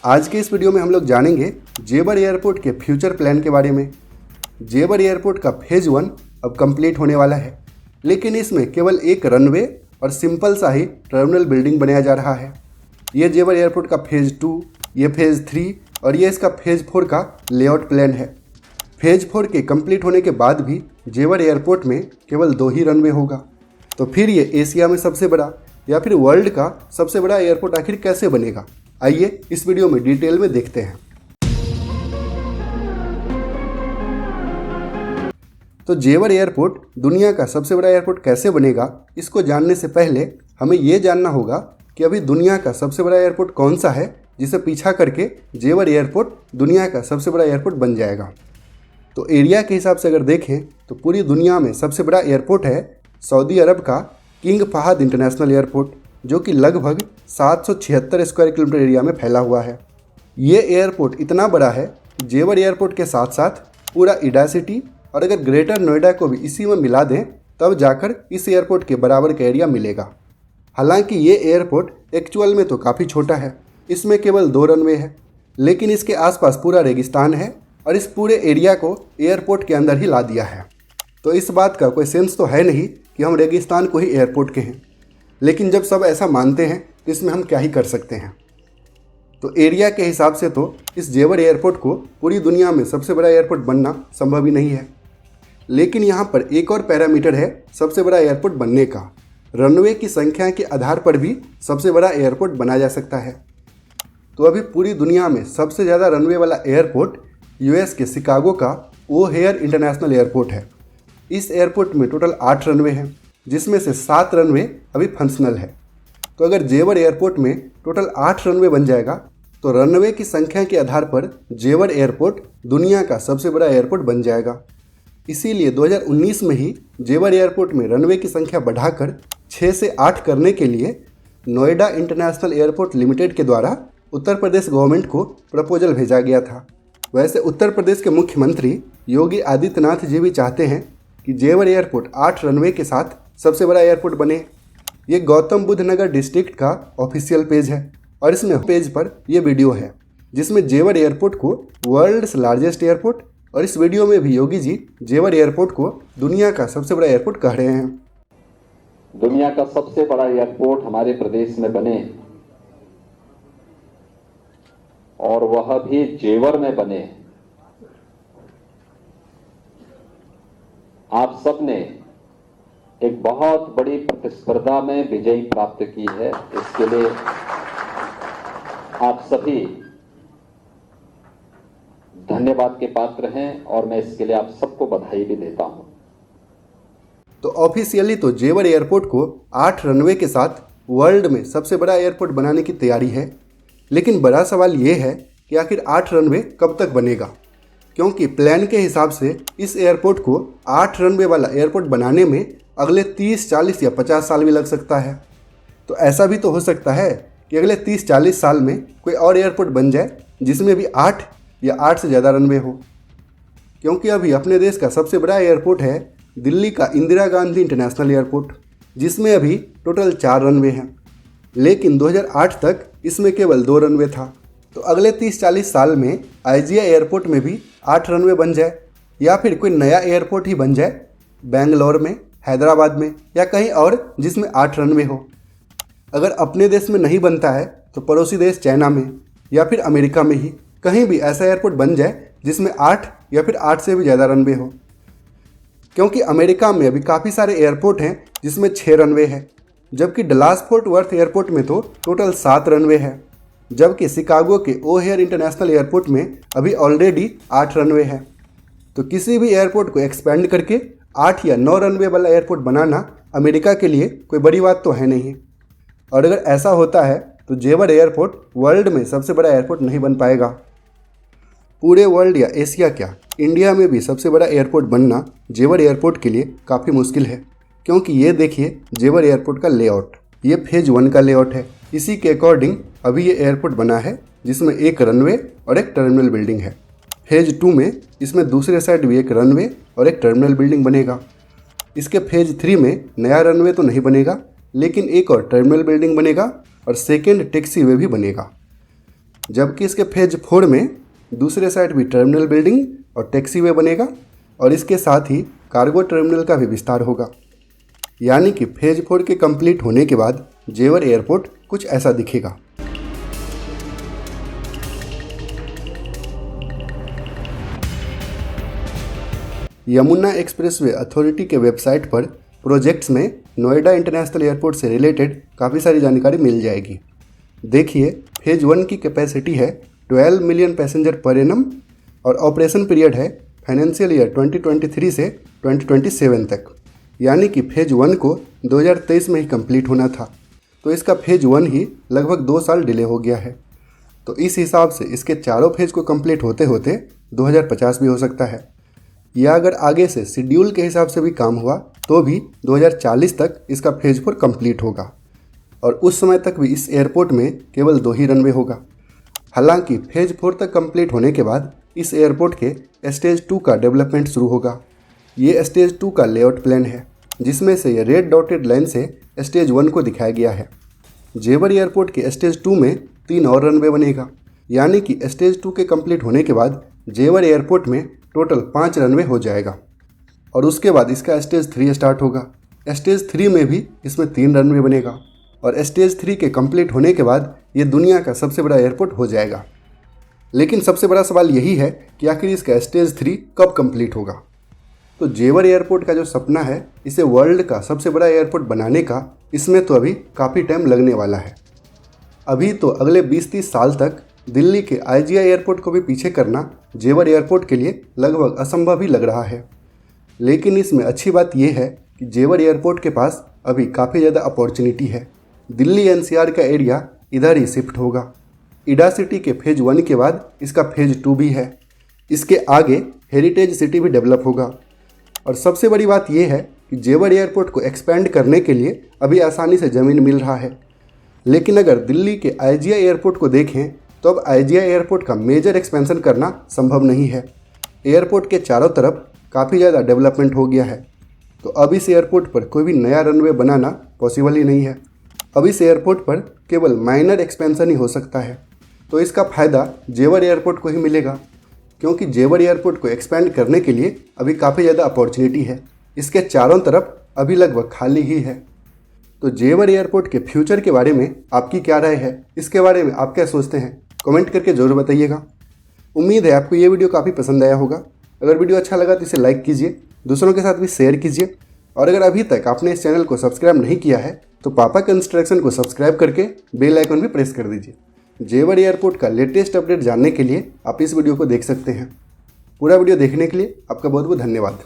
आज के इस वीडियो में हम लोग जानेंगे जेवर एयरपोर्ट के फ्यूचर प्लान के बारे में। जेवर एयरपोर्ट का फेज़ 1 अब कंप्लीट होने वाला है, लेकिन इसमें केवल एक रनवे और सिंपल सा ही टर्मिनल बिल्डिंग बनाया जा रहा है। ये जेवर एयरपोर्ट का फेज़ 2, ये फेज़ 3 और ये इसका फेज़ 4 का लेआउट प्लान है। फेज़ 4 के कंप्लीट होने के बाद भी जेवर एयरपोर्ट में केवल 2 ही रनवे होगा। तो फिर ये एशिया में सबसे बड़ा या फिर वर्ल्ड का सबसे बड़ा एयरपोर्ट आखिर कैसे बनेगा, आइए इस वीडियो में डिटेल में देखते हैं। तो जेवर एयरपोर्ट दुनिया का सबसे बड़ा एयरपोर्ट कैसे बनेगा, इसको जानने से पहले हमें ये जानना होगा कि अभी दुनिया का सबसे बड़ा एयरपोर्ट कौन सा है जिसे पीछा करके जेवर एयरपोर्ट दुनिया का सबसे बड़ा एयरपोर्ट बन जाएगा। तो एरिया के हिसाब से अगर देखें तो पूरी दुनिया में सबसे बड़ा एयरपोर्ट है सऊदी अरब का किंग फहद इंटरनेशनल एयरपोर्ट, जो कि लगभग 776 स्क्वायर किलोमीटर एरिया में फैला हुआ है। ये एयरपोर्ट इतना बड़ा है, जेवर एयरपोर्ट के साथ साथ पूरा इडा सिटी और अगर ग्रेटर नोएडा को भी इसी में मिला दें तब जाकर इस एयरपोर्ट के बराबर का एरिया मिलेगा। हालांकि ये एयरपोर्ट एक्चुअल में तो काफ़ी छोटा है, इसमें केवल 2 रनवे है, लेकिन इसके आसपास पूरा रेगिस्तान है और इस पूरे एरिया को एयरपोर्ट के अंदर ही ला दिया है। तो इस बात का कोई सेंस तो है नहीं कि हम रेगिस्तान को ही एयरपोर्ट के हैं, लेकिन जब सब ऐसा मानते हैं तो इसमें हम क्या ही कर सकते हैं। तो एरिया के हिसाब से तो इस जेवर एयरपोर्ट को पूरी दुनिया में सबसे बड़ा एयरपोर्ट बनना संभव ही नहीं है, लेकिन यहाँ पर एक और पैरामीटर है सबसे बड़ा एयरपोर्ट बनने का। रनवे की संख्या के आधार पर भी सबसे बड़ा एयरपोर्ट बना जा सकता है। तो अभी पूरी दुनिया में सबसे ज़्यादा रनवे वाला एयरपोर्ट यूएस के शिकागो का ओहेयर इंटरनेशनल एयरपोर्ट है। इस एयरपोर्ट में टोटल 8 रनवे हैं, जिसमें से 7 रनवे अभी फंक्शनल है। तो अगर जेवर एयरपोर्ट में टोटल 8 रनवे बन जाएगा तो रनवे की संख्या के आधार पर जेवर एयरपोर्ट दुनिया का सबसे बड़ा एयरपोर्ट बन जाएगा। इसीलिए 2019 में ही जेवर एयरपोर्ट में रनवे की संख्या बढ़ाकर 6 से 8 करने के लिए नोएडा इंटरनेशनल एयरपोर्ट लिमिटेड के द्वारा उत्तर प्रदेश गवर्नमेंट को प्रपोजल भेजा गया था। वैसे उत्तर प्रदेश के मुख्यमंत्री योगी आदित्यनाथ जी भी चाहते हैं कि जेवर एयरपोर्ट 8 रनवे के साथ सबसे बड़ा एयरपोर्ट बने। ये गौतम बुद्ध नगर डिस्ट्रिक्ट का ऑफिशियल पेज है और इसमें पेज पर ये वीडियो है जिसमें जेवर एयरपोर्ट को वर्ल्ड्स लार्जेस्ट एयरपोर्ट और इस वीडियो में भी योगी जी जेवर एयरपोर्ट को दुनिया का सबसे बड़ा एयरपोर्ट कह रहे हैं। दुनिया का सबसे बड़ा एयरपोर्ट हमारे प्रदेश में बने और वह भी जेवर में बने। आप सबने एक बहुत बड़ी प्रतिस्पर्धा में विजय प्राप्त की है, इसके लिए आप सभी धन्यवाद के पात्र हैं और मैं इसके लिए आप सबको बधाई भी देता हूं। तो ऑफिशियली तो जेवर एयरपोर्ट को 8 रनवे के साथ वर्ल्ड में सबसे बड़ा एयरपोर्ट बनाने की तैयारी है, लेकिन बड़ा सवाल ये है कि आखिर 8 रनवे कब तक बनेगा, क्योंकि प्लान के हिसाब से इस एयरपोर्ट को 8 रनवे वाला एयरपोर्ट बनाने में अगले 30, 40 या 50 साल भी लग सकता है। तो ऐसा भी तो हो सकता है कि अगले 30-40 साल में कोई और एयरपोर्ट बन जाए जिसमें भी 8 या 8 से ज़्यादा रनवे हो, क्योंकि अभी अपने देश का सबसे बड़ा एयरपोर्ट है दिल्ली का इंदिरा गांधी इंटरनेशनल एयरपोर्ट, जिसमें अभी टोटल 4 रनवे हैं, लेकिन 2008 तक इसमें केवल 2 रनवे था। तो अगले 30-40 साल में आईजीआई एयरपोर्ट में भी 8 रनवे बन जाए या फिर कोई नया एयरपोर्ट ही बन जाए बेंगलोर में, हैदराबाद में या कहीं और जिसमें 8 रनवे हो। अगर अपने देश में नहीं बनता है तो पड़ोसी देश चाइना में या फिर अमेरिका में ही कहीं भी ऐसा एयरपोर्ट बन जाए जिसमें 8 या फिर 8 से भी ज़्यादा रनवे हो, क्योंकि अमेरिका में अभी काफ़ी सारे एयरपोर्ट हैं जिसमें 6 रनवे है, जबकि डलास फोर्ट वर्थ एयरपोर्ट में तो टोटल 7 रनवे है, जबकि शिकागो के ओहेयर इंटरनेशनल एयरपोर्ट में अभी ऑलरेडी 8 रनवे है। तो किसी भी एयरपोर्ट को एक्सपेंड करके 8 या 9 रनवे वाला एयरपोर्ट बनाना अमेरिका के लिए कोई बड़ी बात तो है नहीं। और अगर ऐसा होता है तो जेवर एयरपोर्ट वर्ल्ड में सबसे बड़ा एयरपोर्ट नहीं बन पाएगा। पूरे वर्ल्ड या एशिया क्या, इंडिया में भी सबसे बड़ा एयरपोर्ट बनना जेवर एयरपोर्ट के लिए काफ़ी मुश्किल है, क्योंकि ये देखिए जेवर एयरपोर्ट का लेआउट, ये फेज़ 1 का लेआउट है। इसी के अकॉर्डिंग अभी ये एयरपोर्ट बना है जिसमें एक रनवे और एक टर्मिनल बिल्डिंग है। फेज़ 2 में इसमें दूसरे साइड भी एक रनवे और एक टर्मिनल बिल्डिंग बनेगा। इसके फेज़ 3 में नया रनवे तो नहीं बनेगा, लेकिन एक और टर्मिनल बिल्डिंग बनेगा और सेकेंड टैक्सी वे भी बनेगा। जबकि इसके फेज 4 में दूसरे साइड भी टर्मिनल बिल्डिंग और टैक्सीवे बनेगा और इसके साथ ही कार्गो टर्मिनल का भी विस्तार होगा। यानी कि फेज 4 के कंप्लीट होने के बाद जेवर एयरपोर्ट कुछ ऐसा दिखेगा। यमुना एक्सप्रेसवे अथॉरिटी के वेबसाइट पर प्रोजेक्ट्स में नोएडा इंटरनेशनल एयरपोर्ट से रिलेटेड काफ़ी सारी जानकारी मिल जाएगी। देखिए, फेज 1 की कैपेसिटी है 12 मिलियन पैसेंजर पर एनम और ऑपरेशन पीरियड है फाइनेंशियल ईयर 2023 से 2027 तक। यानी कि फेज 1 को 2023 में ही कंप्लीट होना था, तो इसका फेज 1 ही लगभग 2 साल डिले हो गया है। तो इस हिसाब से इसके चारों फेज को कंप्लीट होते होते 2050 भी हो सकता है, या अगर आगे से शेड्यूल के हिसाब से भी काम हुआ तो भी 2040 तक इसका फेज 4 कंप्लीट होगा और उस समय तक भी इस एयरपोर्ट में केवल 2 ही रनवे होगा। हालांकि फेज 4 तक कंप्लीट होने के बाद इस एयरपोर्ट के स्टेज 2 का डेवलपमेंट शुरू होगा। ये स्टेज 2 का लेआउट प्लान है, जिसमें से ये रेड डॉटेड लाइन से स्टेज 1 को दिखाया गया है। जेवर एयरपोर्ट के स्टेज 2 में 3 और रनवे बनेगा, यानी कि स्टेज 2 के कंप्लीट होने के बाद जेवर एयरपोर्ट में टोटल 5 रनवे हो जाएगा और उसके बाद इसका स्टेज 3 स्टार्ट होगा। स्टेज 3 में भी इसमें 3 रनवे बनेगा और स्टेज 3 के कंप्लीट होने के बाद ये दुनिया का सबसे बड़ा एयरपोर्ट हो जाएगा। लेकिन सबसे बड़ा सवाल यही है कि आखिर इसका स्टेज 3 कब कंप्लीट होगा। तो जेवर एयरपोर्ट का जो सपना है इसे वर्ल्ड का सबसे बड़ा एयरपोर्ट बनाने का, इसमें तो अभी काफ़ी टाइम लगने वाला है। अभी तो अगले 20-30 साल तक दिल्ली के IGI एयरपोर्ट को भी पीछे करना जेवर एयरपोर्ट के लिए लगभग असंभव ही लग रहा है। लेकिन इसमें अच्छी बात यह है कि जेवर एयरपोर्ट के पास अभी काफ़ी ज़्यादा अपॉर्चुनिटी है। दिल्ली NCR का एरिया इधर ही शिफ्ट होगा। इडा सिटी के फेज 1 के बाद इसका फेज 2 भी है। इसके आगे हेरिटेज सिटी भी डेवलप होगा और सबसे बड़ी बात यह है कि जेवर एयरपोर्ट को एक्सपेंड करने के लिए अभी आसानी से ज़मीन मिल रहा है। लेकिन अगर दिल्ली के IGI एयरपोर्ट को देखें तो अब IGI एयरपोर्ट का मेजर एक्सपेंशन करना संभव नहीं है। एयरपोर्ट के चारों तरफ काफ़ी ज़्यादा डेवलपमेंट हो गया है, तो अब इस एयरपोर्ट पर कोई भी नया रनवे बनाना पॉसिबल ही नहीं है। अब इस एयरपोर्ट पर केवल माइनर एक्सपेंशन ही हो सकता है। तो इसका फ़ायदा जेवर एयरपोर्ट को ही मिलेगा, क्योंकि जेवर एयरपोर्ट को एक्सपेंड करने के लिए अभी काफ़ी ज़्यादा अपॉर्चुनिटी है। इसके चारों तरफ अभी लगभग खाली ही है। तो जेवर एयरपोर्ट के फ्यूचर के बारे में आपकी क्या राय है, इसके बारे में आप क्या सोचते हैं, कमेंट करके ज़रूर बताइएगा। उम्मीद है आपको ये वीडियो काफ़ी पसंद आया होगा। अगर वीडियो अच्छा लगा तो इसे लाइक कीजिए, दूसरों के साथ भी शेयर कीजिए और अगर अभी तक आपने इस चैनल को सब्सक्राइब नहीं किया है तो पापा कंस्ट्रक्शन को सब्सक्राइब करके बेल आइकन भी प्रेस कर दीजिए। जेवर एयरपोर्ट का लेटेस्ट अपडेट जानने के लिए आप इस वीडियो को देख सकते हैं। पूरा वीडियो देखने के लिए आपका बहुत बहुत धन्यवाद।